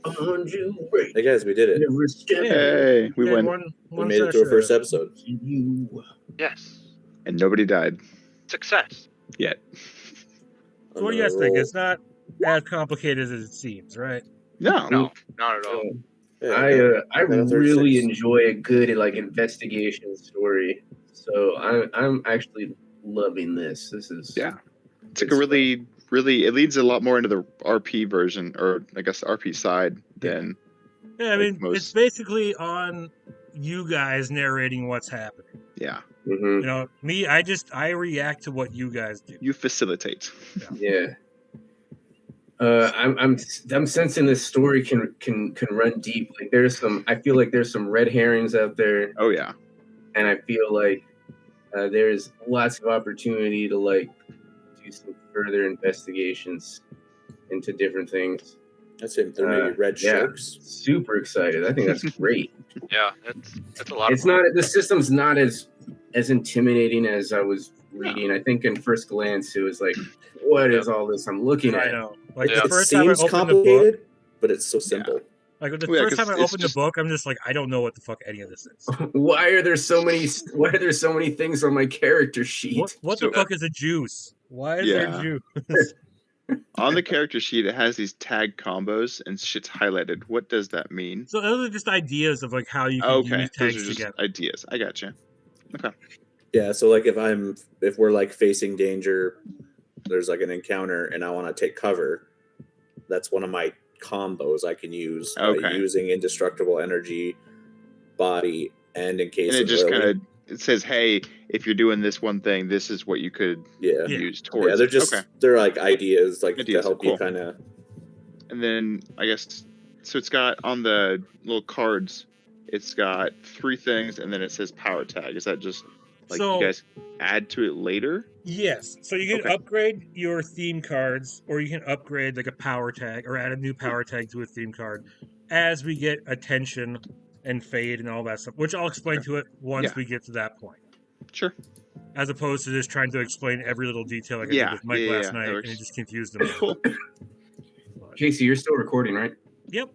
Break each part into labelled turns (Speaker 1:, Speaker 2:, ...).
Speaker 1: on you right.
Speaker 2: Hey guys, we did it.
Speaker 1: Every step
Speaker 3: Hey, we went.
Speaker 2: We made it to our first episode.
Speaker 1: you.
Speaker 4: Yes.
Speaker 3: And nobody died
Speaker 4: Success.
Speaker 3: yet.
Speaker 5: So what do you guys think? It's not as complicated as it seems, right?
Speaker 3: No.
Speaker 4: No, not at all.
Speaker 2: Yeah,
Speaker 1: I really enjoy a good like investigation story. So I'm actually loving this. This is
Speaker 3: It's like a really it leads a lot more into the RP version, or I guess the RP side than.
Speaker 5: Yeah, I mean, it's basically on you guys narrating what's happening.
Speaker 3: Yeah.
Speaker 1: Mm-hmm.
Speaker 5: You know, me, I react to what you guys do.
Speaker 3: You facilitate.
Speaker 1: Yeah. I'm sensing this story can run deep. Like I feel like there's some red herrings out there.
Speaker 3: Oh yeah.
Speaker 1: And I feel like there's lots of opportunity to like do some further investigations into different things.
Speaker 2: That's it. There may be red sharks.
Speaker 1: Super excited. I think that's great.
Speaker 4: Yeah, it's a lot.
Speaker 1: It's not the system's not as intimidating as I was reading. I think in first glance it was like, what is all this I'm looking at?
Speaker 5: I know. Like
Speaker 2: It
Speaker 5: the first time I
Speaker 2: seems
Speaker 5: opened
Speaker 2: complicated,
Speaker 5: the book,
Speaker 2: but it's so simple.
Speaker 5: like the first time I opened the book, I'm just like, I don't know what the fuck any of this is.
Speaker 1: Why are there so many things on my character sheet?
Speaker 5: What the fuck is a juice? Why is there juice?
Speaker 3: On the character sheet, it has these tag combos and shit's highlighted. What does that mean?
Speaker 5: So those are just ideas of like how you can use tags
Speaker 3: those are just
Speaker 5: together.
Speaker 3: ideas. I gotcha. Okay.
Speaker 2: Yeah, so like if we're like facing danger, there's like an encounter and I want to take cover, that's one of my combos I can use by using indestructible energy, body, and in case
Speaker 3: and it just kind of it says, hey, if you're doing this one thing, this is what you could use towards.
Speaker 2: Yeah, they're just they're like ideas like to help you kind of.
Speaker 3: And then I guess so. It's got on the little cards. It's got 3 things, and then it says power tag. Is that just like you guys add to it later?
Speaker 5: Yes. So you can upgrade your theme cards, or you can upgrade like a power tag, or add a new power tag to a theme card as we get attention and fade and all that stuff, which I'll explain to it once we get to that point.
Speaker 3: Sure.
Speaker 5: As opposed to just trying to explain every little detail like I did with Mike last night, and it just confused him.
Speaker 3: Cool.
Speaker 1: Casey, you're still recording, right?
Speaker 5: Yep.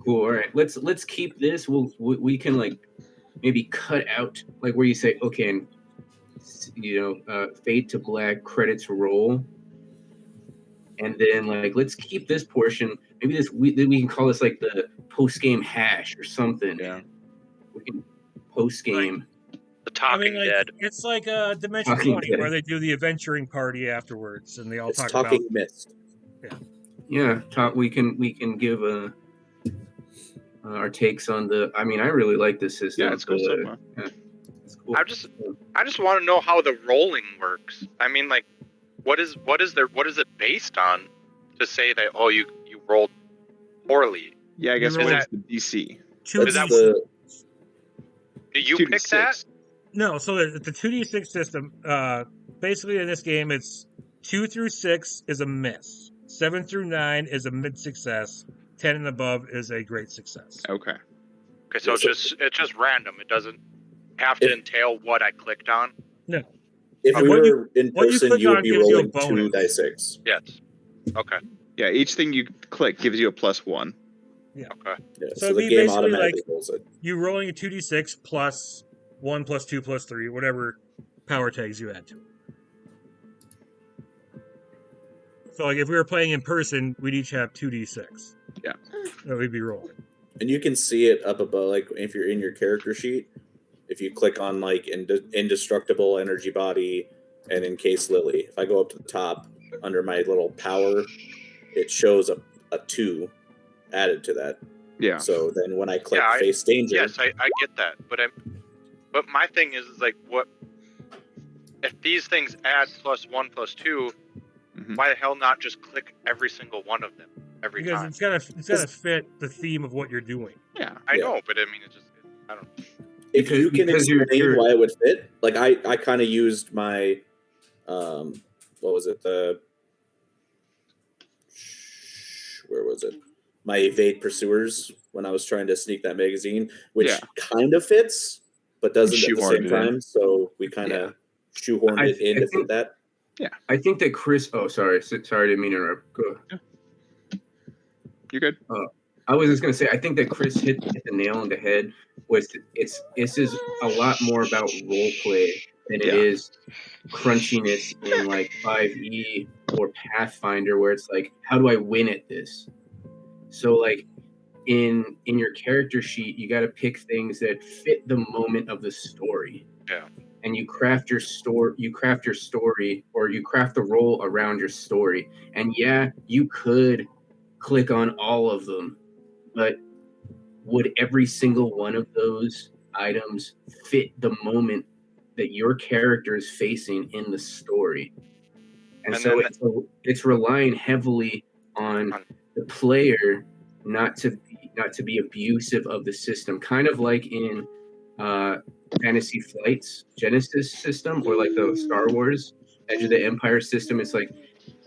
Speaker 1: Cool. All right. Let's keep this. We can like maybe cut out like where you say, okay, and fade to black, credits roll, and then like let's keep this portion. Maybe we can call this like the post game hash or something.
Speaker 3: Yeah.
Speaker 1: We can post game.
Speaker 4: The Talking Dead.
Speaker 5: It's like Dimension 20 where they do the adventuring party afterwards, and they all talk about
Speaker 2: Talking Mist.
Speaker 1: Yeah. We can give our takes on the. I mean, I really like this system.
Speaker 3: Yeah, it's cool.
Speaker 1: It's cool.
Speaker 4: I just want to know how the rolling works. I mean, like, what is it based on to say that you rolled poorly?
Speaker 3: Yeah, I guess what is the DC?
Speaker 4: Do you pick that?
Speaker 5: No, so the 2d6 system, basically in this game, it's 2 through 6 is a miss. 7 through 9 is a mid-success. 10 and above is a great success.
Speaker 3: Okay,
Speaker 4: so it's just random. It doesn't have to entail what I clicked on?
Speaker 5: No.
Speaker 2: If we were in person, you would be rolling 2 dice 6.
Speaker 4: Yes. Okay.
Speaker 3: Yeah, each thing you click gives you a +1.
Speaker 5: Yeah.
Speaker 4: Okay.
Speaker 2: Yeah, so the game automatically rolls it.
Speaker 5: You rolling a 2d6 plus 1 plus 2 plus 3, whatever power tags you add to it. So like if we were playing in person, we'd each have 2d6.
Speaker 3: Yeah.
Speaker 5: That we'd be rolling.
Speaker 2: And you can see it up above, like if you're in your character sheet, if you click on like indestructible energy body and encase Lily, if I go up to the top under my little power, it shows a 2 added to that.
Speaker 3: Yeah.
Speaker 2: So then when I click face danger.
Speaker 4: Yes, I get that. But my thing is like, what if these things add +1 +2? Why the hell not just click every single one of them every time?
Speaker 5: Because it's gotta fit the theme of what you're doing.
Speaker 4: Yeah, I know, but I mean, I don't.
Speaker 2: If you can explain why it would fit, like I kind of used my, what was it? Where was it? My evade pursuers when I was trying to sneak that magazine, which kind of fits, but doesn't at the same time. So we kind of shoehorned it in to fit that.
Speaker 3: Yeah,
Speaker 1: I think that Chris. Oh, sorry, I didn't mean to interrupt. Go ahead.
Speaker 3: You're good.
Speaker 1: I was just gonna say, I think that Chris hit the nail on the head. This is a lot more about role play than it is crunchiness in like 5e or Pathfinder, where it's like, how do I win at this? So like in your character sheet, you got to pick things that fit the moment of the story.
Speaker 4: Yeah.
Speaker 1: And you craft your story, or you craft the role around your story. And yeah, you could click on all of them, but would every single one of those items fit the moment that your character is facing in the story? And so it's relying heavily on the player not to be abusive of the system, kind of like in Fantasy Flight's Genesis system, or like the Star Wars Edge of the Empire system. It's like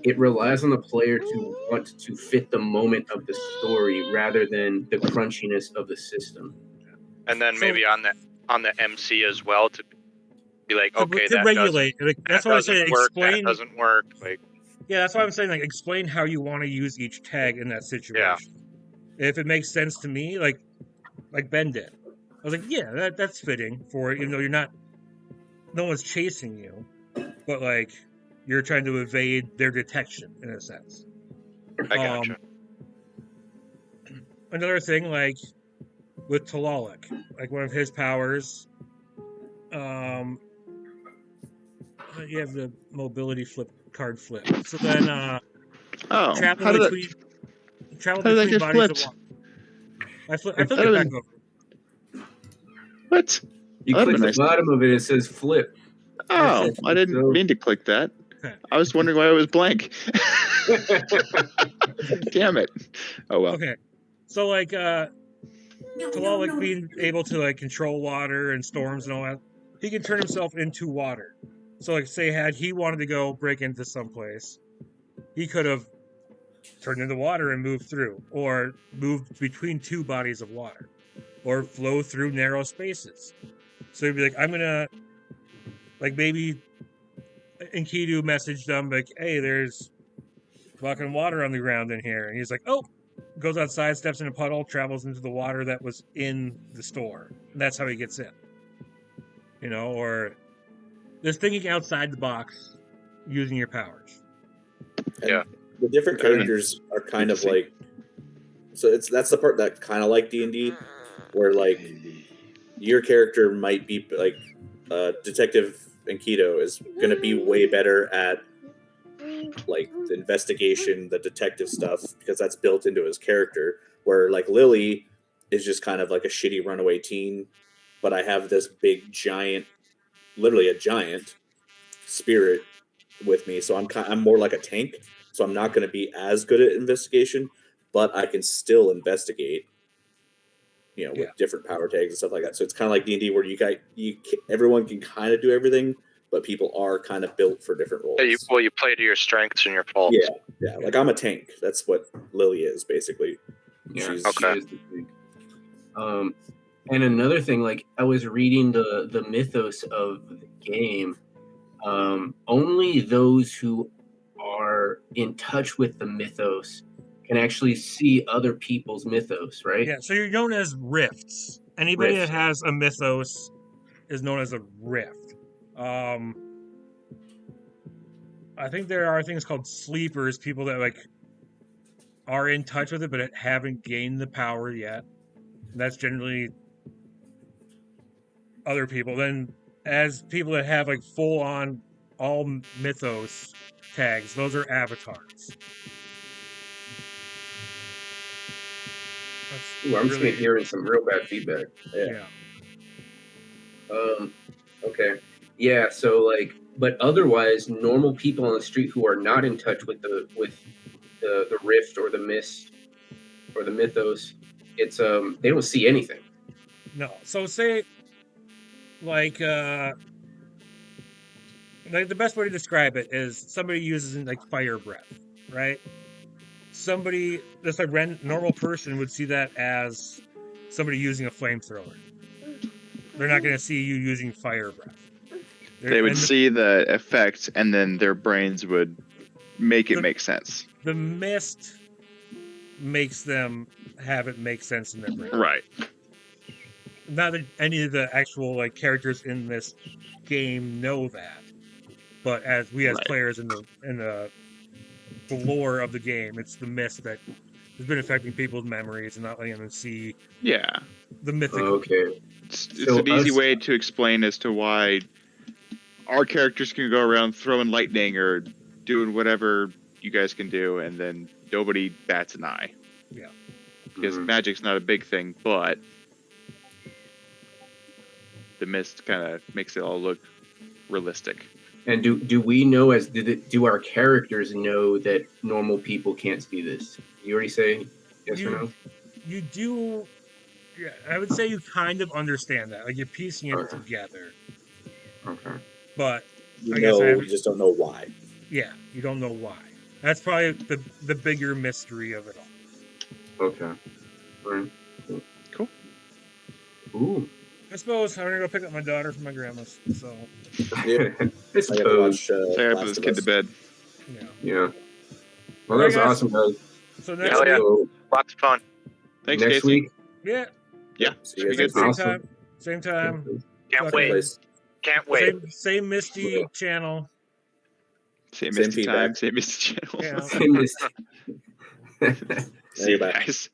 Speaker 1: it relies on the player to want to fit the moment of the story rather than the crunchiness of the system.
Speaker 4: And then maybe on the MC as well to be like, okay,
Speaker 5: to
Speaker 4: that
Speaker 5: regulate. That's why I say explain.
Speaker 4: That doesn't work. Like,
Speaker 5: yeah, that's why I'm saying, like, explain how you want to use each tag in that situation. Yeah. If it makes sense to me, like Ben did, I was like, yeah, that's fitting for it, even though no one's chasing you, but like you're trying to evade their detection in a sense.
Speaker 4: I gotcha.
Speaker 5: Another thing, like with Talalik, like one of his powers, you have the mobility card flip. So then, travel between bodies of water. I flip it back over.
Speaker 3: What?
Speaker 1: You click the bottom of it, it says flip.
Speaker 3: Oh, I didn't mean to click that. Okay. I was wondering why it was blank. Damn it. Oh well.
Speaker 5: Okay. So like Talalik being able to like control water and storms and all that, he can turn himself into water. So like say had he wanted to go break into someplace, he could have turned into water and moved through, or moved between two bodies of water, or flow through narrow spaces. So he'd be like, I'm gonna, like maybe Enkidu messaged them like, hey, there's fucking water on the ground in here. And he's like, oh, goes outside, steps in a puddle, travels into the water that was in the store. And that's how he gets in. You know, or just thinking outside the box using your powers.
Speaker 2: And the different characters are kind of like, so that's the part that kind of like D&D, where like your character might be like Detective Enkidu is going to be way better at like the investigation, the detective stuff, because that's built into his character, where like Lily is just kind of like a shitty runaway teen, but I have this big giant, literally a giant spirit with me, so I'm more like a tank, so I'm not going to be as good at investigation, but I can still investigate, you know, with different power tags and stuff like that. So it's kind of like D&D, where everyone can kind of do everything, but people are kind of built for different roles.
Speaker 4: Yeah, you play to your strengths and your faults.
Speaker 2: Yeah. Like I'm a tank. That's what Lily is basically.
Speaker 1: Yeah. She is the tank. And another thing, like I was reading the mythos of the game. Only those who are in touch with the mythos can actually see other people's mythos, right?
Speaker 5: Yeah. So you're known as rifts. Anybody that has a mythos is known as a rift. I think there are things called sleepers, people that like are in touch with it but haven't gained the power yet. And that's generally other people. Then as people that have like full on all mythos tags, those are avatars.
Speaker 1: I'm just hearing some real bad feedback.
Speaker 5: Yeah.
Speaker 1: Okay. Yeah, so like, but otherwise, normal people on the street who are not in touch with the rift or the mist or the mythos, it's they don't see anything.
Speaker 5: No. So say like the best way to describe it is somebody uses like fire breath, right? Somebody that's like normal person would see that as somebody using a flamethrower. They're not going to see you using fire breath.
Speaker 3: They would see the effect, and then their brains would make it make sense.
Speaker 5: The mist makes them have it make sense in their brain.
Speaker 3: Right.
Speaker 5: Not that any of the actual like characters in this game know that, but as
Speaker 3: Right.
Speaker 5: players in the lore of the game, it's the mist that has been affecting people's memories and not letting them see
Speaker 3: Yeah.
Speaker 5: the mythical.
Speaker 1: Okay.
Speaker 3: It's
Speaker 1: So
Speaker 3: an easy
Speaker 1: us-
Speaker 3: way to explain as to why our characters can go around throwing lightning or doing whatever you guys can do, and then nobody bats an eye.
Speaker 5: Yeah.
Speaker 3: Because
Speaker 1: Mhm.
Speaker 3: magic's not a big thing, but the mist kind of makes it all look realistic.
Speaker 1: And do we know do our characters know that normal people can't see this? You already say yes or no?
Speaker 5: You do. Yeah, I would say you kind of understand that. Like you're piecing it
Speaker 1: Okay.
Speaker 5: together,
Speaker 1: Okay.
Speaker 5: but
Speaker 2: You
Speaker 5: I guess I
Speaker 2: know,
Speaker 5: haven't-
Speaker 2: you just don't know why.
Speaker 5: yeah, you don't know why. That's probably the bigger mystery of it all.
Speaker 1: Okay. All right.
Speaker 3: Cool.
Speaker 1: Ooh.
Speaker 5: I suppose I'm gonna go pick up my daughter from my grandma's. So
Speaker 2: Yeah.
Speaker 1: It's
Speaker 2: I got to
Speaker 1: toad.
Speaker 2: watch
Speaker 3: So I gotta put
Speaker 2: Last
Speaker 3: this
Speaker 2: of
Speaker 3: kid to
Speaker 2: Us.
Speaker 3: bed.
Speaker 5: yeah.
Speaker 1: Yeah. Well,
Speaker 5: All
Speaker 1: that was
Speaker 5: right, guys.
Speaker 1: awesome, guys.
Speaker 5: So next
Speaker 4: Hell yeah.
Speaker 5: week,
Speaker 1: So,
Speaker 4: Lots of fun.
Speaker 3: Thanks,
Speaker 1: next
Speaker 3: Casey.
Speaker 1: week.
Speaker 5: yeah,
Speaker 3: Yeah.
Speaker 2: See you guys
Speaker 3: Be
Speaker 2: next
Speaker 3: good.
Speaker 2: week.
Speaker 5: same
Speaker 1: Awesome.
Speaker 5: time, same time,
Speaker 4: Can't
Speaker 5: Fucking-
Speaker 4: wait.
Speaker 2: Place.
Speaker 4: Can't wait.
Speaker 5: same Misty channel.
Speaker 3: Same
Speaker 2: Same
Speaker 3: Misty time,
Speaker 2: feedback.
Speaker 3: same Misty channel.
Speaker 5: Yeah.
Speaker 1: Same as-
Speaker 3: See you
Speaker 2: Bye.
Speaker 3: guys.